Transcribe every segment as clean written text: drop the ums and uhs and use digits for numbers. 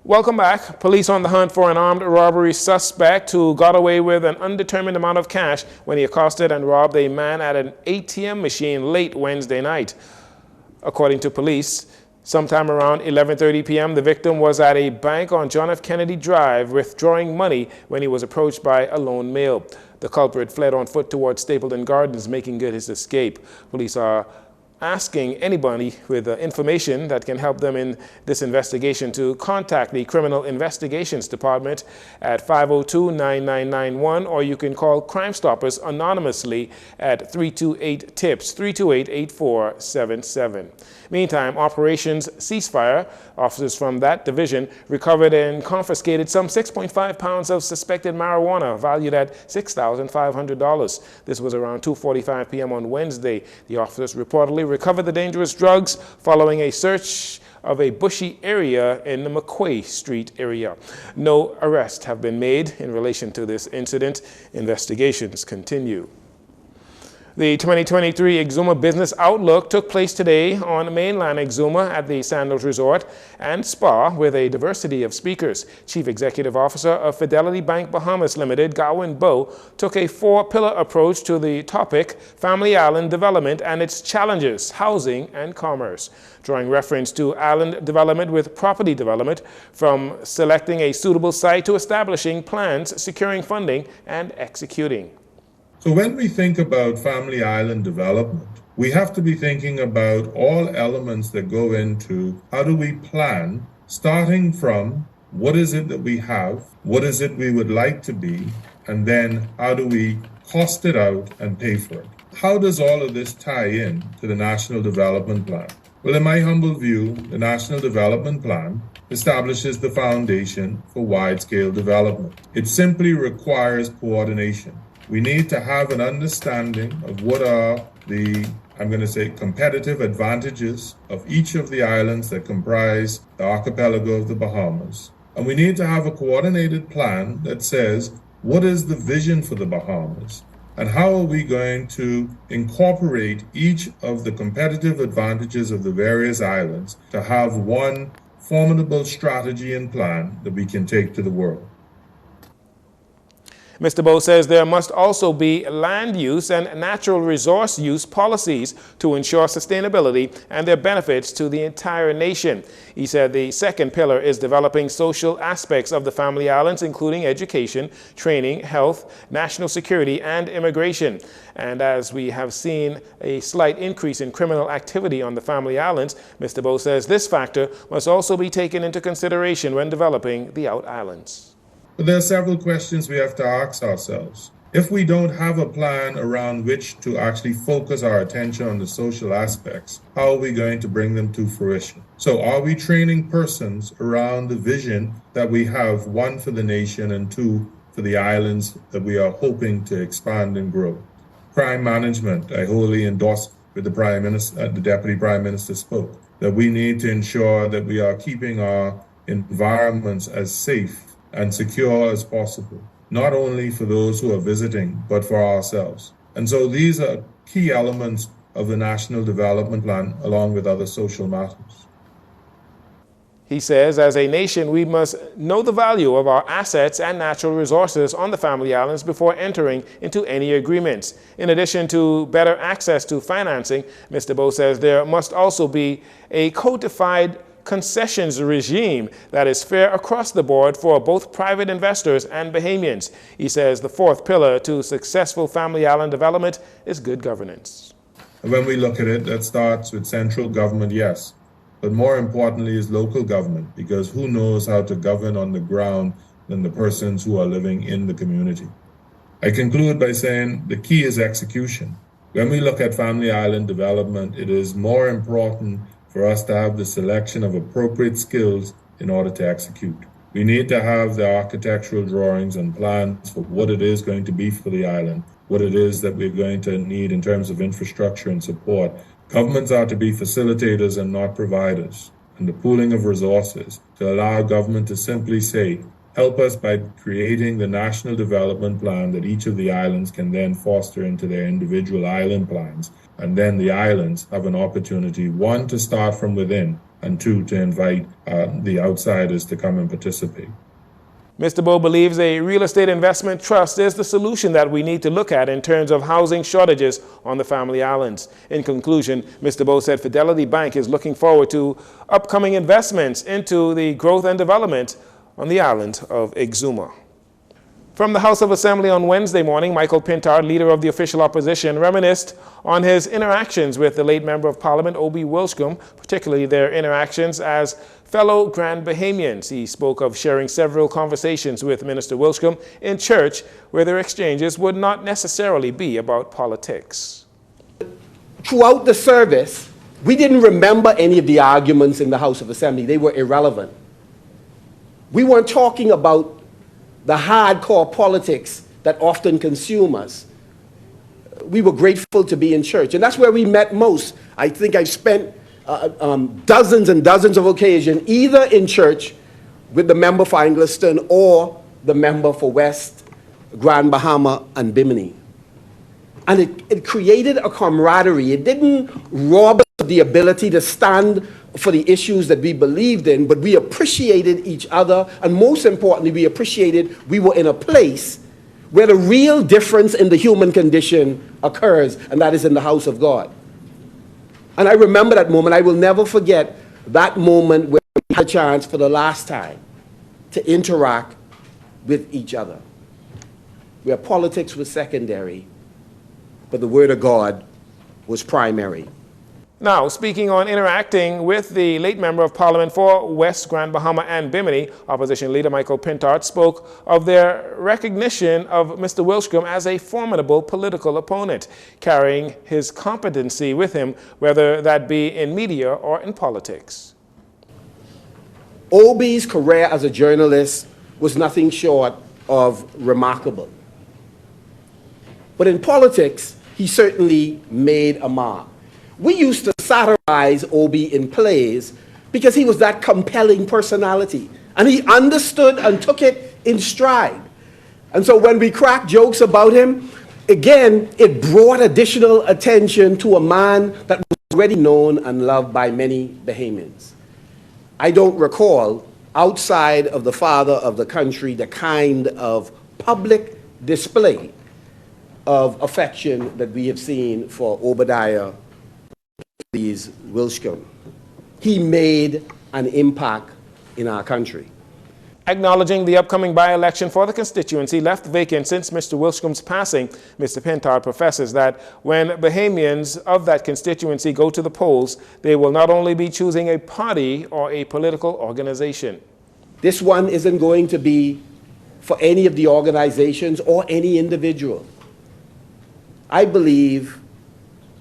Welcome back. Police on the hunt for an armed robbery suspect who got away with an undetermined amount of cash when he accosted and robbed a man at an ATM machine late Wednesday night. According to police, sometime around 11:30 p.m., the victim was at a bank on John F. Kennedy Drive withdrawing money when he was approached by a lone male. The culprit fled on foot towards Stapleton Gardens, making good his escape. Police are asking anybody with information that can help them in this investigation to contact the Criminal Investigations Department at 502-9991, or you can call Crime Stoppers anonymously at 328-TIPS, 328-8477. Meantime, Operations Ceasefire, officers from that division recovered and confiscated some 6.5 pounds of suspected marijuana valued at $6,500. This was around 2:45 p.m. on Wednesday. The officers reportedly recovered the dangerous drugs following a search of a bushy area in the McQuay Street area. No arrests have been made in relation to this incident. Investigations continue. The 2023 Exuma Business Outlook took place today on mainland Exuma at the Sandals Resort and Spa with a diversity of speakers. Chief Executive Officer of Fidelity Bank Bahamas Limited, Gawain Bow, took a four-pillar approach to the topic, Family Island Development and its Challenges, Housing and Commerce, drawing reference to island development with property development, from selecting a suitable site to establishing plans, securing funding, and executing. So when we think about family island development, we have to be thinking about all elements that go into how do we plan, starting from what is it that we have, what is it we would like to be, and then how do we cost it out and pay for it. How does all of this tie in to the National Development Plan? Well, in my humble view, the National Development Plan establishes the foundation for wide-scale development. It simply requires coordination. We need to have an understanding of what are the, competitive advantages of each of the islands that comprise the archipelago of the Bahamas. And we need to have a coordinated plan that says, what is the vision for the Bahamas? And how are we going to incorporate each of the competitive advantages of the various islands to have one formidable strategy and plan that we can take to the world? Mr. Bowe says there must also be land use and natural resource use policies to ensure sustainability and their benefits to the entire nation. He said the second pillar is developing social aspects of the family islands, including education, training, health, national security, and immigration. And as we have seen a slight increase in criminal activity on the family islands, Mr. Bowe says this factor must also be taken into consideration when developing the out islands. But there are several questions we have to ask ourselves. If we don't have a plan around which to actually focus our attention on the social aspects, how are we going to bring them to fruition? So are we training persons around the vision that we have, one for the nation and two for the islands that we are hoping to expand and grow? Crime management, I wholly endorse with the Prime Minister, the Deputy Prime Minister spoke, that we need to ensure that we are keeping our environments as safe and secure as possible, not only for those who are visiting, but for ourselves. And so these are key elements of the National Development Plan, along with other social matters. He says, as a nation, we must know the value of our assets and natural resources on the family islands before entering into any agreements. In addition to better access to financing, Mr. Bowe says there must also be a codified concessions regime that is fair across the board for both private investors and Bahamians. He says the fourth pillar to successful family island development is good governance. When we look at it, that starts with central government, yes, but more importantly is local government, because who knows how to govern on the ground than the persons who are living in the community. I conclude by saying the key is execution. When we look at family island development, it is more important for us to have the selection of appropriate skills in order to execute. We need to have the architectural drawings and plans for what it is going to be for the island, what it is that we're going to need in terms of infrastructure and support. Governments are to be facilitators and not providers, and the pooling of resources to allow government to simply say, help us by creating the national development plan that each of the islands can then foster into their individual island plans. And then the islands have an opportunity, one, to start from within, and two, to invite the outsiders to come and participate. Mr. Bowe believes a real estate investment trust is the solution that we need to look at in terms of housing shortages on the Family Islands. In conclusion, Mr. Bowe said Fidelity Bank is looking forward to upcoming investments into the growth and development on the island of Exuma. From the House of Assembly on Wednesday morning, Michael Pintard, leader of the official opposition, reminisced on his interactions with the late Member of Parliament, Obie Wilchcombe, particularly their interactions as fellow Grand Bahamians. He spoke of sharing several conversations with Minister Wilchcombe in church where their exchanges would not necessarily be about politics. Throughout the service, we didn't remember any of the arguments in the House of Assembly. They were irrelevant. We weren't talking about the hardcore politics that often consume us. We were grateful to be in church, and that's where we met most. I think I've spent dozens and dozens of occasions either in church with the member for Angliston or the member for West, Grand Bahama, and Bimini. And it created a camaraderie. It didn't rob us of the ability to stand for the issues that we believed in, but we appreciated each other, and most importantly, we appreciated we were in a place where the real difference in the human condition occurs, and that is in the house of God. And I remember that moment. I will never forget that moment where we had a chance for the last time to interact with each other, where politics was secondary, but the Word of God was primary. Now, speaking on interacting with the late Member of Parliament for West, Grand Bahama, and Bimini, Opposition Leader Michael Pintard spoke of their recognition of Mr. Wilchcombe as a formidable political opponent, carrying his competency with him, whether that be in media or in politics. Obie's career as a journalist was nothing short of remarkable. But in politics, he certainly made a mark. We used to satirize Obie in plays because he was that compelling personality, and he understood and took it in stride. And so when we cracked jokes about him, again, it brought additional attention to a man that was already known and loved by many Bahamians. I don't recall, outside of the father of the country, the kind of public display of affection that we have seen for Obadiah Wilchcombe. He made an impact in our country. Acknowledging the upcoming by-election for the constituency left vacant since Mr. Wilchcombe's passing, Mr. Pintard professes that when Bahamians of that constituency go to the polls, they will not only be choosing a party or a political organization. This one isn't going to be for any of the organizations or any individual. I believe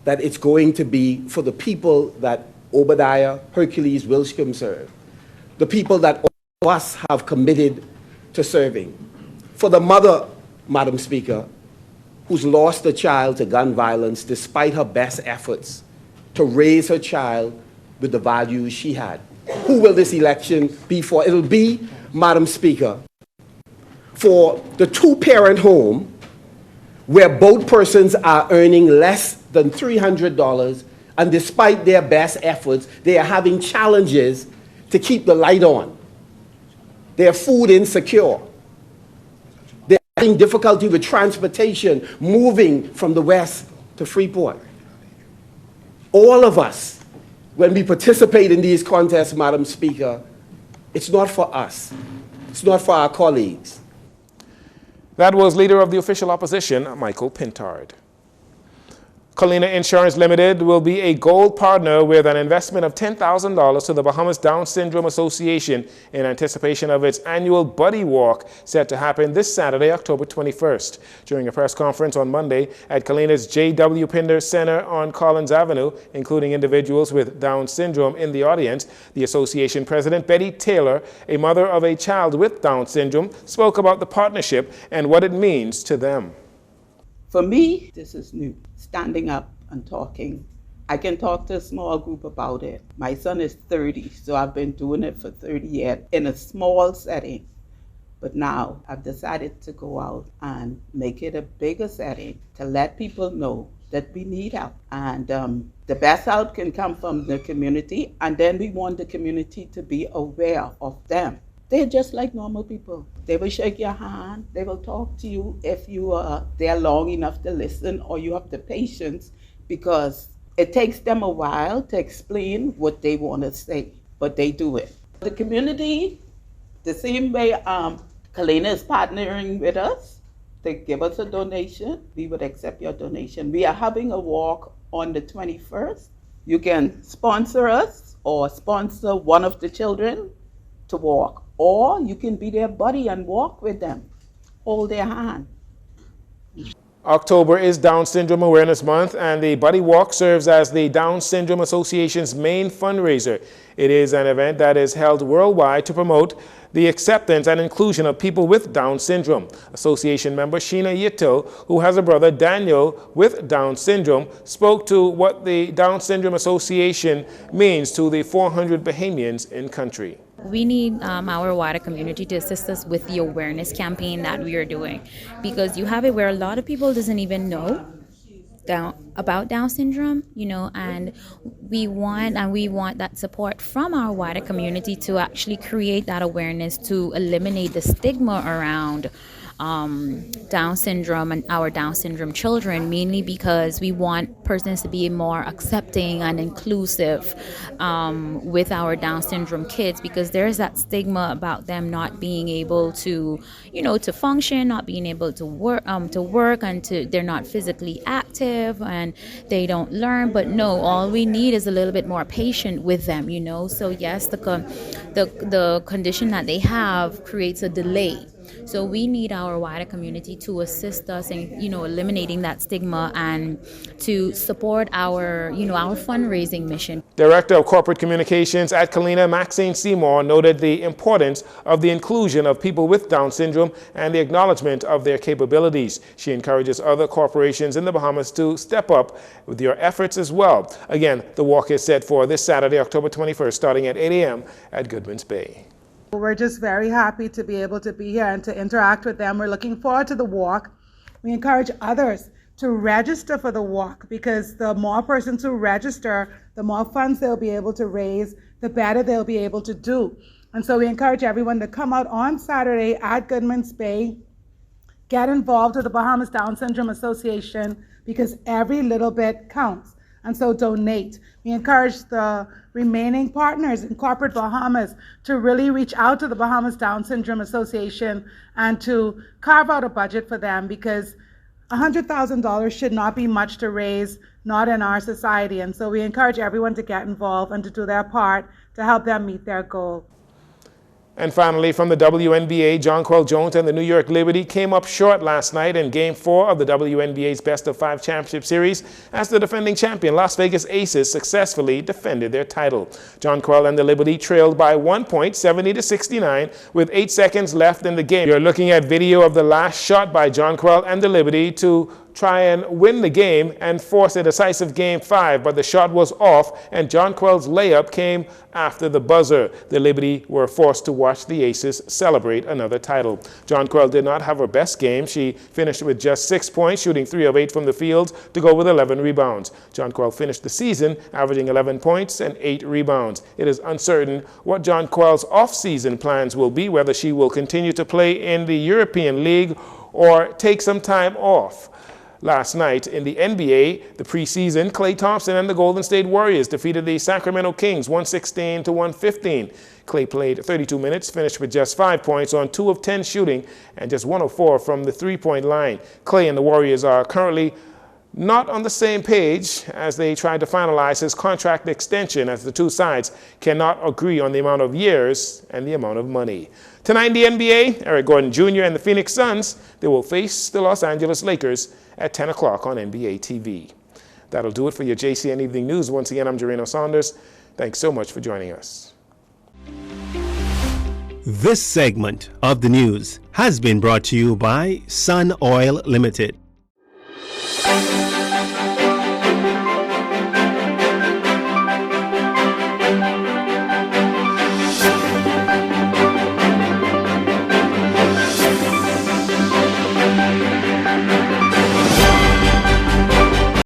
that it's going to be for the people that Obadiah Hercules Wilchcombe served, the people that all of us have committed to serving. For the mother, Madam Speaker, who's lost a child to gun violence despite her best efforts to raise her child with the values she had. Who will this election be for? It'll be, Madam Speaker, for the two-parent home where both persons are earning less than $300, and despite their best efforts, they are having challenges to keep the light on. They're food insecure. They're having difficulty with transportation, moving from the West to Freeport. All of us, when we participate in these contests, Madam Speaker, it's not for us. It's not for our colleagues. That was Leader of the Official Opposition, Michael Pintard. Colina Insurance Limited will be a gold partner with an investment of $10,000 to the Bahamas Down Syndrome Association in anticipation of its annual Buddy Walk set to happen this Saturday, October 21st. During a press conference on Monday at Colina's J.W. Pinder Center on Collins Avenue, including individuals with Down syndrome in the audience, the association president, Betty Taylor, a mother of a child with Down syndrome, spoke about the partnership and what it means to them. For me, this is new. Standing up and talking. I can talk to a small group about it. My son is 30, so I've been doing it for 30 years in a small setting. But now I've decided to go out and make it a bigger setting to let people know that we need help. And the best help can come from the community, and then we want the community to be aware of them. They're just like normal people. They will shake your hand, they will talk to you if you are there long enough to listen or you have the patience, because it takes them a while to explain what they want to say, but they do it. The community, the same way Kalina is partnering with us, they give us a donation, we would accept your donation. We are having a walk on the 21st. You can sponsor us or sponsor one of the children to walk, or you can be their buddy and walk with them, hold their hand. October is Down Syndrome Awareness Month, and the Buddy Walk serves as the Down Syndrome Association's main fundraiser. It is an event that is held worldwide to promote the acceptance and inclusion of people with Down syndrome. Association member Sheena Yittil, who has a brother Daniel with Down syndrome, spoke to what the Down Syndrome Association means to the 400 Bahamians in country. We need our wider community to assist us with the awareness campaign that we are doing, because you have it where a lot of people doesn't even know about Down syndrome, and we want that support from our wider community to actually create that awareness to eliminate the stigma around Down syndrome and our Down syndrome children, mainly because we want persons to be more accepting and inclusive with our Down syndrome kids, because there's that stigma about them not being able to, to function, not being able to work, and they're not physically active and they don't learn. But no, all we need is a little bit more patient with them, So yes, the condition that they have creates a delay. So we need our wider community to assist us in, eliminating that stigma and to support our, our fundraising mission. Director of Corporate Communications at Kalina, Maxine Seymour, noted the importance of the inclusion of people with Down syndrome and the acknowledgement of their capabilities. She encourages other corporations in the Bahamas to step up with their efforts as well. Again, the walk is set for this Saturday, October 21st, starting at 8 a.m. at Goodman's Bay. We're just very happy to be able to be here and to interact with them. We're looking forward to the walk. We encourage others to register for the walk, because the more persons who register, the more funds they'll be able to raise, the better they'll be able to do. And so we encourage everyone to come out on Saturday at Goodman's Bay, get involved with the Bahamas Down Syndrome Association, because every little bit counts. And so donate. We encourage the remaining partners in corporate Bahamas to really reach out to the Bahamas Down Syndrome Association and to carve out a budget for them, because $100,000 should not be much to raise, not in our society. And so we encourage everyone to get involved and to do their part to help them meet their goal. And finally, from the WNBA, Jonquel Jones and the New York Liberty came up short last night in Game 4 of the WNBA's Best of 5 Championship Series as the defending champion Las Vegas Aces successfully defended their title. Jonquel and the Liberty trailed by 1 point, 70-69, with 8 seconds left in the game. You're looking at video of the last shot by Jonquel and the Liberty to try and win the game and force a decisive Game 5, but the shot was off and Jonquel's layup came after the buzzer. The Liberty were forced to watch the Aces celebrate another title. Jonquel did not have her best game. She finished with just 6 points, shooting 3 of 8 from the field to go with 11 rebounds. Jonquel finished the season averaging 11 points and 8 rebounds. It is uncertain what Jonquel's off-season plans will be, whether she will continue to play in the European League or take some time off. Last night in the NBA, the preseason, Klay Thompson and the Golden State Warriors defeated the Sacramento Kings 116-115. Klay played 32 minutes, finished with just 5 points on 2 of 10 shooting and just 1 of 4 from the three-point line. Klay and the Warriors are currently not on the same page as they try to finalize his contract extension, as the two sides cannot agree on the amount of years and the amount of money. Tonight in the NBA, Eric Gordon Jr. and the Phoenix Suns, they will face the Los Angeles Lakers at 10 o'clock on NBA TV. That'll do it for your JCN Evening News. Once again, I'm Jareno Saunders. Thanks so much for joining us. This segment of the news has been brought to you by Sun Oil Limited.